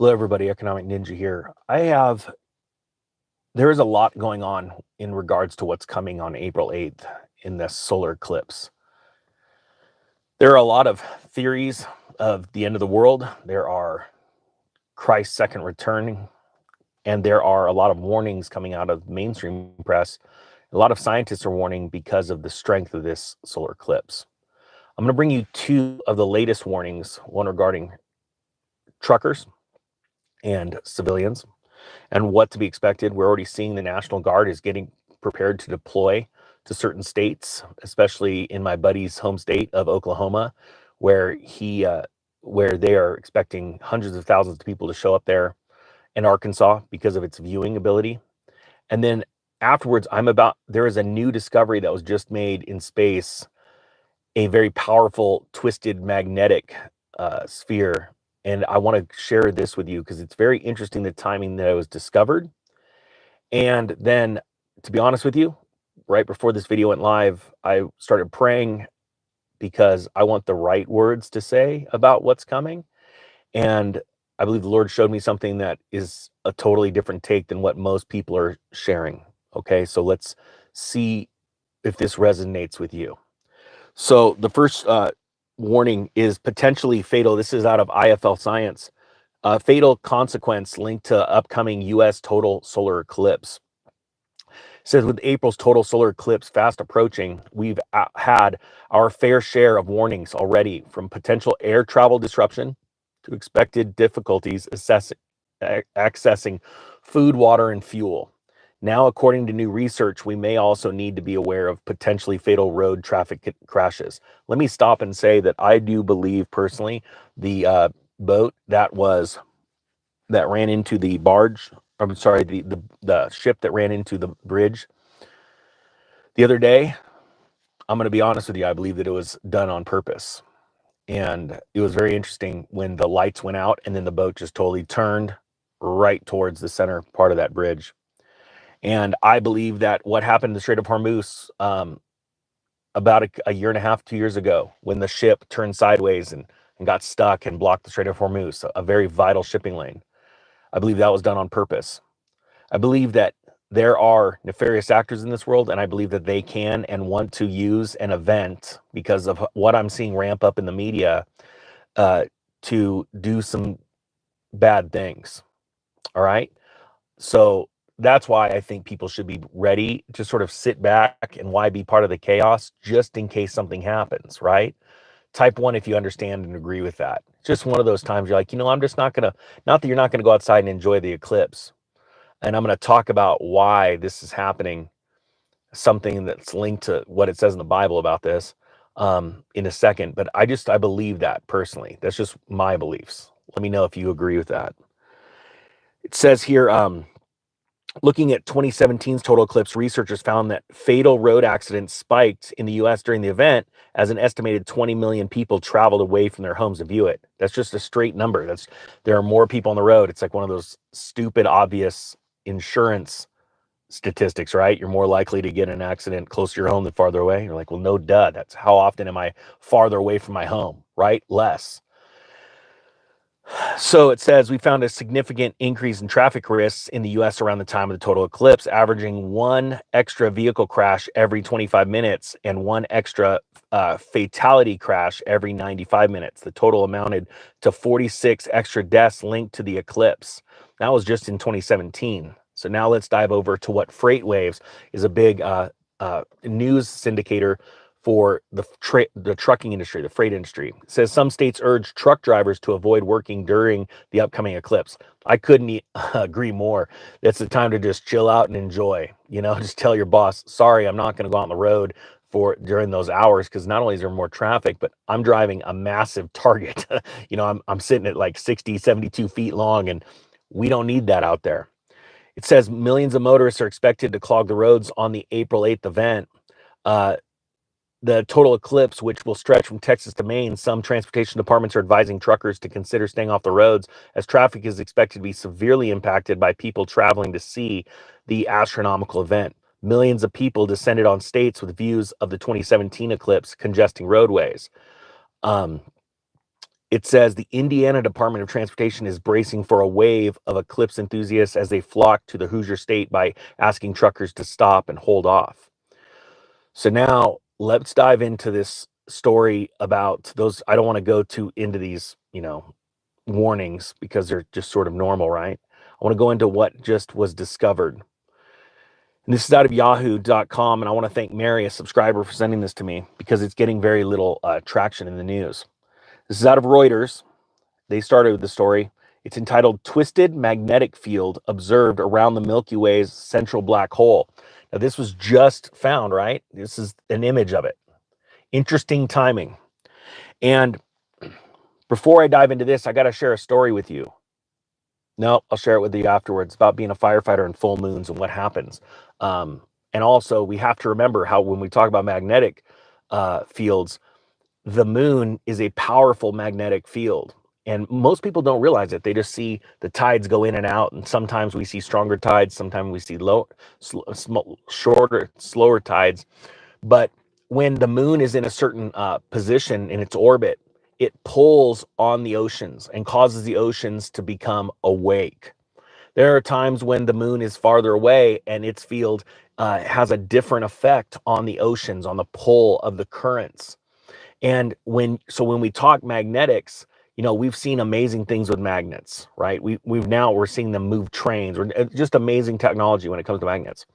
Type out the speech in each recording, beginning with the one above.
Hello, everybody. Economic Ninja here. There is a lot going on in regards to what's coming on April 8th in this solar eclipse. There are a lot of theories of the end of the world. There are Christ's second return, and there are a lot of warnings coming out of mainstream press. A lot of scientists are warning because of the strength of this solar eclipse. I'm going to bring you two of the latest warnings, one regarding truckers and civilians, and what to be expected. We're already seeing the National Guard is getting prepared to deploy to certain states, especially in my buddy's home state of Oklahoma, where where they are expecting hundreds of thousands of people to show up there, in Arkansas because of its viewing ability. And then afterwards, there is a new discovery that was just made in space, a very powerful twisted magnetic sphere. And I want to share this with you because it's very interesting, the timing that it was discovered. And then, to be honest with you, right before this video went live, I started praying because I want the right words to say about what's coming. And I believe the Lord showed me something that is a totally different take than what most people are sharing. Okay, so let's see if this resonates with you. So the first warning is potentially fatal. This is out of IFL Science. Fatal consequence linked to upcoming U.S. total solar eclipse. It says with April's total solar eclipse fast approaching, we've had our fair share of warnings already, from potential air travel disruption to expected difficulties accessing food, water, and fuel. Now, according to new research, we may also need to be aware of potentially fatal road traffic crashes. Let me stop and say that I do believe personally the boat that ran into the barge. I'm sorry, the ship that ran into the bridge the other day. I'm going to be honest with you. I believe that it was done on purpose, and it was very interesting when the lights went out and then the boat just totally turned right towards the center part of that bridge. And I believe that what happened in the Strait of Hormuz about a year and a half, 2 years ago, when the ship turned sideways and got stuck and blocked the Strait of Hormuz, a very vital shipping lane. I believe that was done on purpose. I believe that there are nefarious actors in this world, and I believe that they can and want to use an event, because of what I'm seeing ramp up in the media, to do some bad things. All right. So that's why I think people should be ready to sort of sit back, and why be part of the chaos just in case something happens, right? Type one if you understand and agree with that. Just one of those times you're like, I'm just not that you're not going to go outside and enjoy the eclipse. And I'm going to talk about why this is happening, something that's linked to what it says in the Bible about this, in a second. But I believe that personally. That's just my beliefs. Let me know if you agree with that. It says here, looking at 2017's total eclipse, researchers found that fatal road accidents spiked in the U.S. during the event, as an estimated 20 million people traveled away from their homes to view it. That's just a straight number. There are more people on the road. It's like one of those stupid, obvious insurance statistics, right? You're more likely to get in an accident closer to your home than farther away. You're like, well, no duh. That's how often am I farther away from my home, right? Less. So it says we found a significant increase in traffic risks in the U.S. around the time of the total eclipse, averaging one extra vehicle crash every 25 minutes and one extra fatality crash every 95 minutes. The total amounted to 46 extra deaths linked to the eclipse. That was just in 2017. So now let's dive over to what freight waves is, a big news syndicator for the trucking industry, the freight industry. It says some states urge truck drivers to avoid working during the upcoming eclipse. I couldn't agree more. It's the time to just chill out and enjoy. Just tell your boss, sorry, I'm not going to go out on the road during those hours, because not only is there more traffic, but I'm driving a massive Target. I'm sitting at like 60, 72 feet long, and we don't need that out there. It says millions of motorists are expected to clog the roads on the April 8th event. The total eclipse, which will stretch from Texas to Maine, some transportation departments are advising truckers to consider staying off the roads, as traffic is expected to be severely impacted by people traveling to see the astronomical event. Millions of people descended on states with views of the 2017 eclipse, congesting roadways. it says the Indiana Department of Transportation is bracing for a wave of Eclipse enthusiasts as they flock to the Hoosier State by asking truckers to stop and hold off. So now let's dive into this story about those. I don't want to go too into these, warnings because they're just sort of normal, right? I want to go into what just was discovered. And this is out of yahoo.com. And I want to thank Mary, a subscriber, for sending this to me because it's getting very little traction in the news. This is out of Reuters. They started with the story. It's entitled Twisted Magnetic Field Observed Around the Milky Way's Central Black Hole. Now, this was just found, right? This is an image of it. Interesting timing. And before I dive into this, I got to share a story with you. No, I'll share it with you afterwards about being a firefighter and full moons and what happens. And also, we have to remember how when we talk about magnetic fields, the moon is a powerful magnetic field. And most people don't realize it. They just see the tides go in and out. And sometimes we see stronger tides. Sometimes we see slower tides. But when the moon is in a certain position in its orbit, it pulls on the oceans and causes the oceans to become awake. There are times when the moon is farther away and its field has a different effect on the oceans, on the pull of the currents. And when we talk magnetics, we've seen amazing things with magnets, right? We're seeing them move trains, or just amazing technology when it comes to magnets.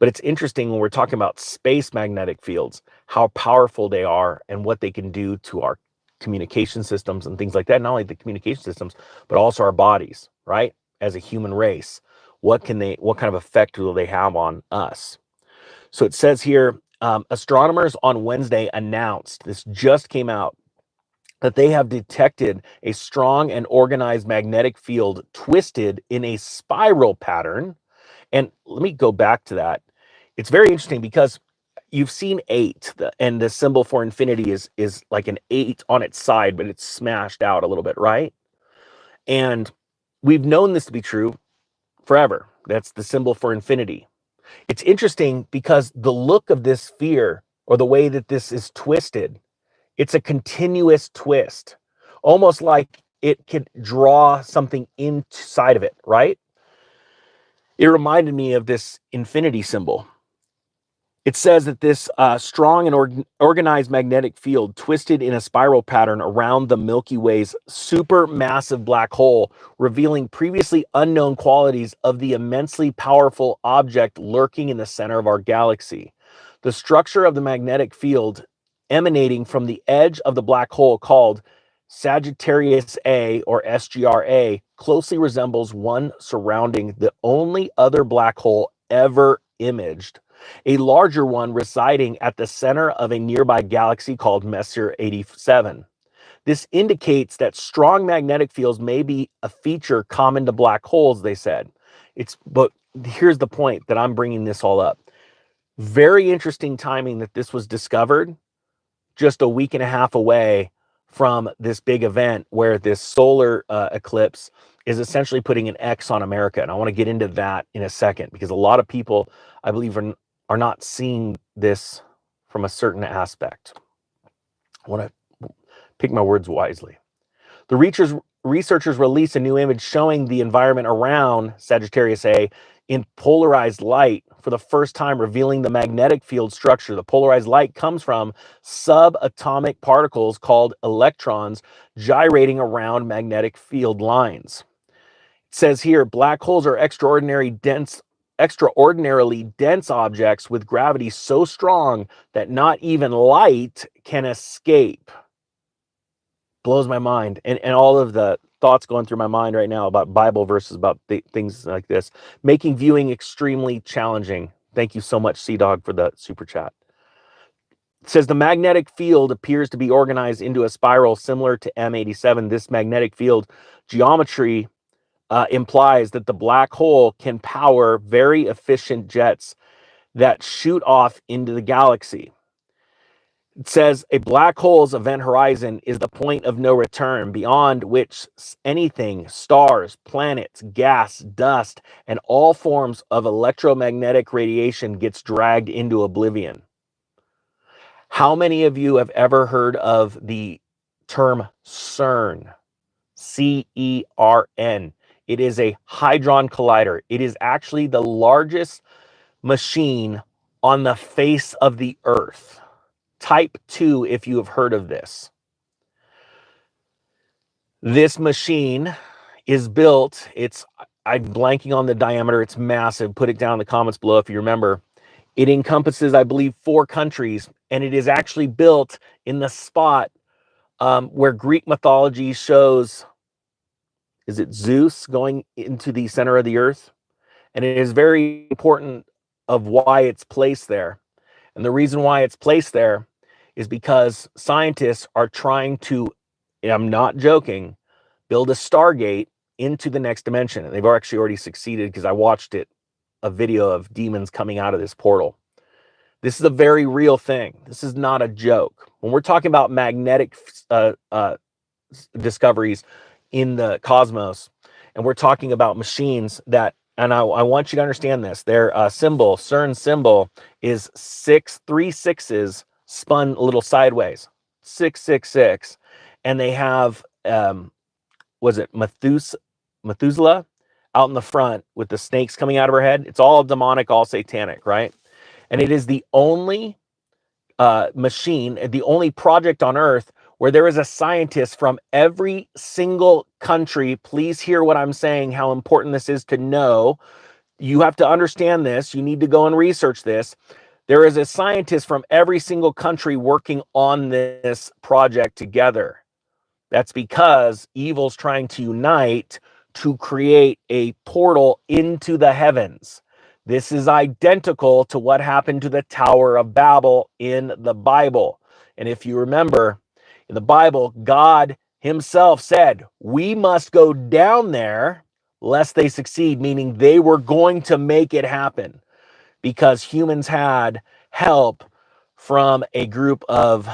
But it's interesting when we're talking about space magnetic fields, how powerful they are and what they can do to our communication systems and things like that. Not only the communication systems, but also our bodies, right? As a human race, what kind of effect will they have on us? So it says here, astronomers on Wednesday announced, this just came out, that they have detected a strong and organized magnetic field twisted in a spiral pattern. And let me go back to that. It's very interesting because you've seen 8, and the symbol for infinity is like an 8 on its side, but it's smashed out a little bit, right? And we've known this to be true forever. That's the symbol for infinity. It's interesting because the look of this sphere, or the way that this is twisted, it's a continuous twist, almost like it could draw something inside of it, right? It reminded me of this infinity symbol. It says that this strong and organized magnetic field twisted in a spiral pattern around the Milky Way's supermassive black hole, revealing previously unknown qualities of the immensely powerful object lurking in the center of our galaxy. The structure of the magnetic field emanating from the edge of the black hole, called Sagittarius A, or SGRA, closely resembles one surrounding the only other black hole ever imaged, a larger one residing at the center of a nearby galaxy called Messier 87. This indicates that strong magnetic fields may be a feature common to black holes, they said. But here's the point that I'm bringing this all up. Very interesting timing that this was discovered just a week and a half away from this big event where this solar eclipse is essentially putting an X on America. And I want to get into that in a second, because a lot of people, I believe, are not seeing this from a certain aspect. I want to pick my words wisely. The researchers released a new image showing the environment around Sagittarius A in polarized light for the first time, revealing the magnetic field structure. The polarized light comes from subatomic particles called electrons gyrating around magnetic field lines. It says here, black holes are extraordinarily dense objects with gravity so strong that not even light can escape. Blows my mind. And all of the thoughts going through my mind right now about Bible verses, about things like this, making viewing extremely challenging. Thank you so much, Sea-Dog, for the super chat. It says the magnetic field appears to be organized into a spiral similar to M87. This magnetic field geometry implies that the black hole can power very efficient jets that shoot off into the galaxy. It says a black hole's event horizon is the point of no return, beyond which anything, stars, planets, gas, dust, and all forms of electromagnetic radiation gets dragged into oblivion. How many of you have ever heard of the term CERN, CERN. It is a hadron collider. It is actually the largest machine on the face of the earth. Type 2, if you have heard of this. This machine is built, I'm blanking on the diameter, it's massive. Put it down in the comments below if you remember. It encompasses, I believe, 4 countries, and it is actually built in the spot where Greek mythology shows, is it Zeus going into the center of the earth? And it is very important of why it's placed there. And the reason why it's placed there is because scientists are trying to, and I'm not joking, build a Stargate into the next dimension. And they've actually already succeeded because I watched a video of demons coming out of this portal. This is a very real thing. This is not a joke. When we're talking about magnetic discoveries in the cosmos, and we're talking about machines that, and I want you to understand this, their symbol, CERN symbol, is 3 sixes spun a little sideways, 666, and they have, was it Methuselah out in the front with the snakes coming out of her head? It's all demonic, all satanic, right? And it is the only machine, the only project on Earth where there is a scientist from every single country. Please hear what I'm saying, how important this is to know. You have to understand this. You need to go and research this. There is a scientist from every single country working on this project together. That's because evil's trying to unite to create a portal into the heavens. This is identical to what happened to the Tower of Babel in the Bible. And if you remember, in the Bible, God himself said, we must go down there lest they succeed, meaning they were going to make it happen because humans had help from a group of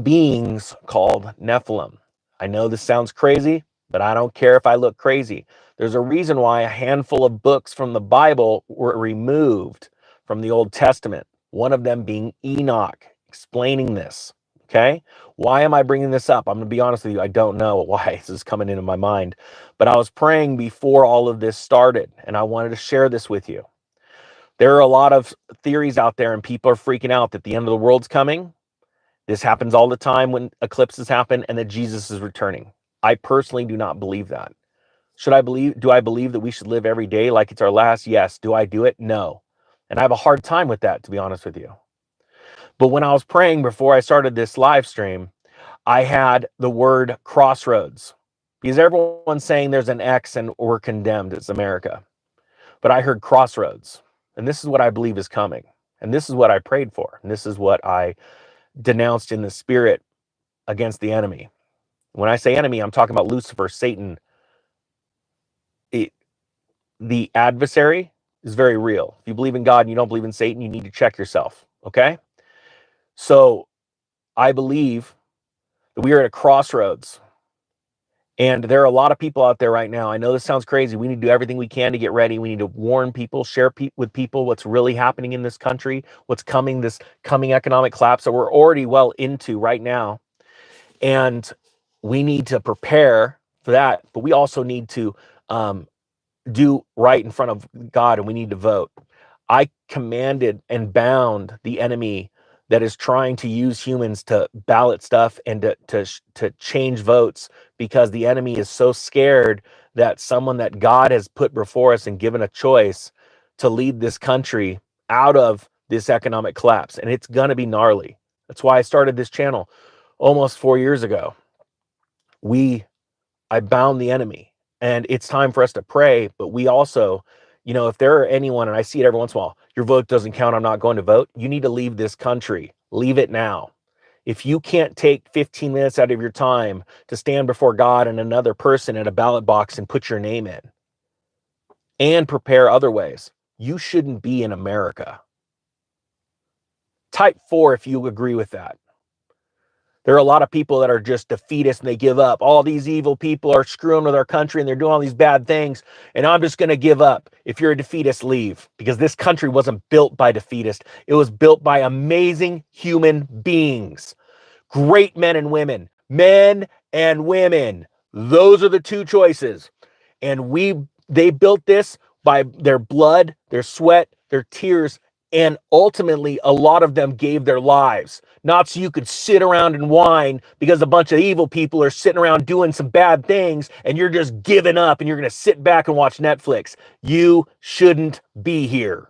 beings called Nephilim. I know this sounds crazy, but I don't care if I look crazy. There's a reason why a handful of books from the Bible were removed from the Old Testament, one of them being Enoch, explaining this. Okay? Why am I bringing this up? I'm going to be honest with you. I don't know why this is coming into my mind, but I was praying before all of this started, and I wanted to share this with you. There are a lot of theories out there, and people are freaking out that the end of the world's coming. This happens all the time when eclipses happen, and that Jesus is returning. I personally do not believe that. Do I believe that we should live every day like it's our last? Yes. Do I do it? No. And I have a hard time with that, to be honest with you. But when I was praying before I started this live stream, I had the word crossroads, because everyone's saying there's an X and we're condemned. It's America. But I heard crossroads, and this is what I believe is coming. And this is what I prayed for. And this is what I denounced in the spirit against the enemy. When I say enemy, I'm talking about Lucifer, Satan. The adversary is very real. If you believe in God and you don't believe in Satan, you need to check yourself. Okay? So I believe that we are at a crossroads. And there are a lot of people out there right now. I know this sounds crazy. We need to do everything we can to get ready. We need to warn people, share with people what's really happening in this country, what's coming, this coming economic collapse that we're already well into right now. And we need to prepare for that. But we also need to do right in front of God, and we need to vote. I commanded and bound the enemy that is trying to use humans to ballot stuff and to change votes, because the enemy is so scared that someone that God has put before us and given a choice to lead this country out of this economic collapse. And it's going to be gnarly. That's why I started this channel almost 4 years ago. I bound the enemy, and it's time for us to pray. But we also, if there are anyone, and I see it every once in a while, your vote doesn't count, I'm not going to vote. You need to leave this country. Leave it now. If you can't take 15 minutes out of your time to stand before God and another person at a ballot box and put your name in and prepare other ways, you shouldn't be in America. Type 4 if you agree with that. There are a lot of people that are just defeatist and they give up. All these evil people are screwing with our country and they're doing all these bad things, and I'm just going to give up. If you're a defeatist, leave, because this country wasn't built by defeatists. It was built by amazing human beings, great men and women, Men and women. Those are the two choices. And they built this by their blood, their sweat, their tears, and ultimately a lot of them gave their lives. Not so you could sit around and whine because a bunch of evil people are sitting around doing some bad things and you're just giving up and you're going to sit back and watch Netflix. You shouldn't be here.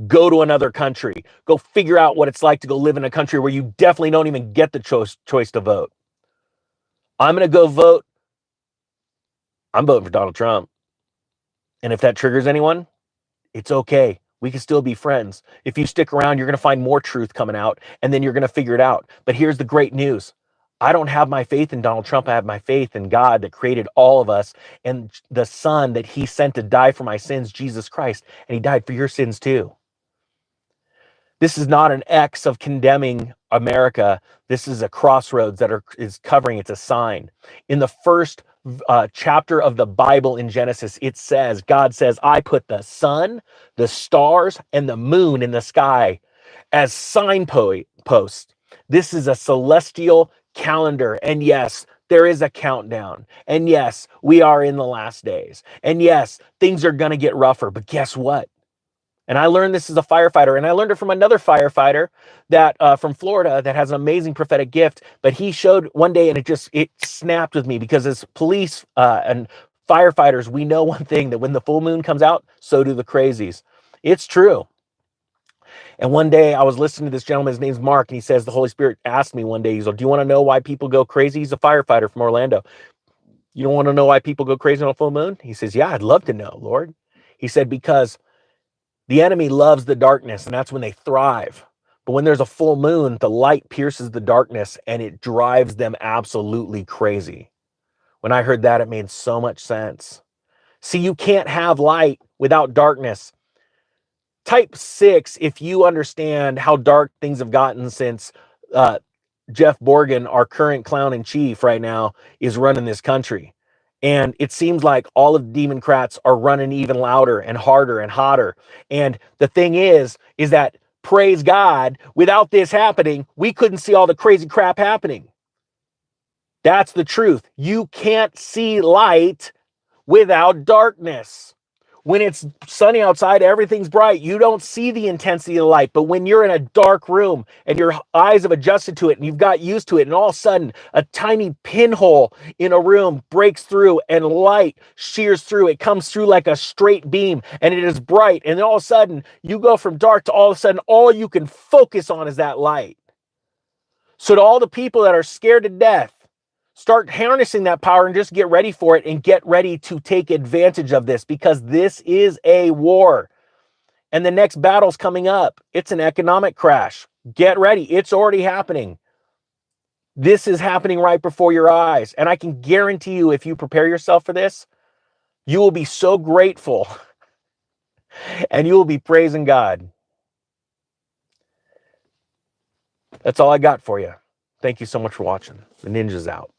Go to another country. Go figure out what it's like to go live in a country where you definitely don't even get the choice to vote. I'm going to go vote. I'm voting for Donald Trump. And if that triggers anyone, it's okay. We can still be friends. If you stick around, you're going to find more truth coming out, and then you're going to figure it out. But here's the great news. I don't have my faith in Donald Trump. I have my faith in God that created all of us and the Son that he sent to die for my sins, Jesus Christ. And he died for your sins too. This is not an X of condemning America. This is a crossroads that is covering. It's a sign. In the first chapter of the Bible in Genesis, it says, God says, I put the sun, the stars, and the moon in the sky as signposts. This is a celestial calendar. And yes, there is a countdown. And yes, we are in the last days. And yes, things are going to get rougher. But guess what? And I learned this as a firefighter, and I learned it from another firefighter that from Florida that has an amazing prophetic gift. But he showed one day, and it snapped with me, because as police and firefighters, we know one thing, that when the full moon comes out, so do the crazies. It's true. And one day I was listening to this gentleman, his name's Mark, and he says the Holy Spirit asked me one day, he's like, do you want to know why people go crazy? He's a firefighter from Orlando. You don't want to know why people go crazy on a full moon? He says, yeah, I'd love to know, Lord. He said, because the enemy loves the darkness, and that's when they thrive. But when there's a full moon, the light pierces the darkness and it drives them absolutely crazy. When I heard that, it made so much sense. See, you can't have light without darkness. Type 6, if you understand how dark things have gotten since Jeff Borgen, our current clown in chief right now, is running this country. And it seems like all of the Democrats are running even louder and harder and hotter. And the thing is that, praise God, without this happening, we couldn't see all the crazy crap happening. That's the truth. You can't see light without darkness. When it's sunny outside, everything's bright. You don't see the intensity of the light. But when you're in a dark room and your eyes have adjusted to it and you've got used to it, and all of a sudden a tiny pinhole in a room breaks through and light shears through, it comes through like a straight beam and it is bright. And then all of a sudden you go from dark to all of a sudden all you can focus on is that light. So to all the people that are scared to death, start harnessing that power and just get ready for it, and get ready to take advantage of this, because this is a war. And the next battle's coming up. It's an economic crash. Get ready. It's already happening. This is happening right before your eyes. And I can guarantee you, if you prepare yourself for this, you will be so grateful and you will be praising God. That's all I got for you. Thank you so much for watching. The ninja's out.